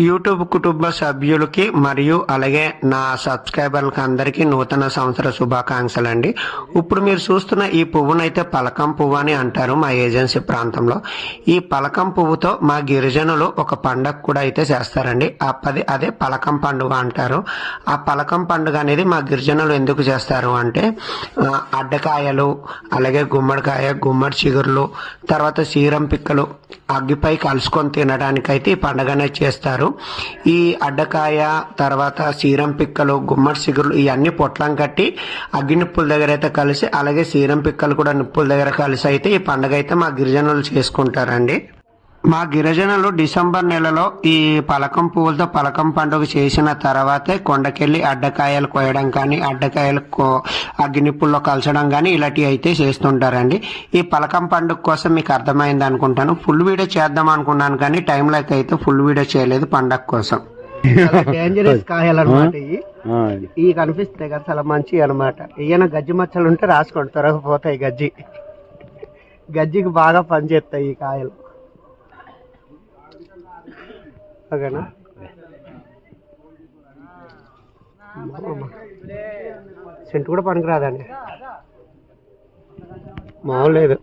YouTube కుటుంబ సభ్యులకి మరియు అలాగే నా సబ్స్క్రైబర్లకి అందరికీ నూతన సంవత్సర శుభాకాంక్షలు అండి. ఇప్పుడు మీరు చూస్తున్న ఈ పువ్వునైతే పలకం పువ్వు అని అంటారు మా ఏజెన్సీ ప్రాంతంలో. ఈ పలకం పువ్వుతో మా గిరిజనులు ఒక పండగ కూడా అయితే చేస్తారండి. అదే పలకం పండుగ అంటారు. ఆ పలకం పండుగ అనేది మా గిరిజనులు ఎందుకు చేస్తారు అంటే అడ్డకాయలు, అలాగే గుమ్మడికాయ, గుమ్మడి చిగురులు, తర్వాత సీరం పిక్కలు అగ్గిపై కలుసుకొని తినడానికైతే ఈ పండుగ అనేది చేస్తారు. ఈ అడ్డకాయ, తర్వాత సీరం పిక్కలు, గుమ్మడి సిగురులు ఇవన్నీ పొట్లం కట్టి అగ్గి నిప్పుల దగ్గర అయితే కలిసి, అలాగే సీరం పిక్కలు కూడా నిప్పుల దగ్గర కలిసి అయితే ఈ పండుగ అయితే మా గిరిజనులు చేసుకుంటారండి. మా గిరిజనులు డిసెంబర్ నెలలో ఈ పలకం పువ్వులతో పలకం పండుగ చేసిన తర్వాతే కొండకెళ్ళి అడ్డకాయలు కోయడం కానీ, అడ్డకాయలు అగ్గినిప్పుల్లో కలచడం కానీ ఇలాంటివి అయితే చేస్తుంటారండి. ఈ పలకం పండుగ కోసం మీకు అర్థమైంది అనుకుంటాను. ఫుల్ వీడియో చేద్దాం అనుకున్నాను కానీ టైం లేక అయితే ఫుల్ వీడియో చేయలేదు పండగ కోసం. డేంజరస్ కాయలు అనమాట ఇవి కనిపిస్తాయి కదా, చాలా మంచి అనమాట. ఏమైనా గజ్జి మచ్చలు ఉంటే రాసుకోండి, త్వరగా పోతాయి. గజ్జికి బాగా పనిచేస్తాయి ఈ కాయలు. ఓకేనా, సెంటు కూడా పనికిరాదండి, మామూలు లేదు.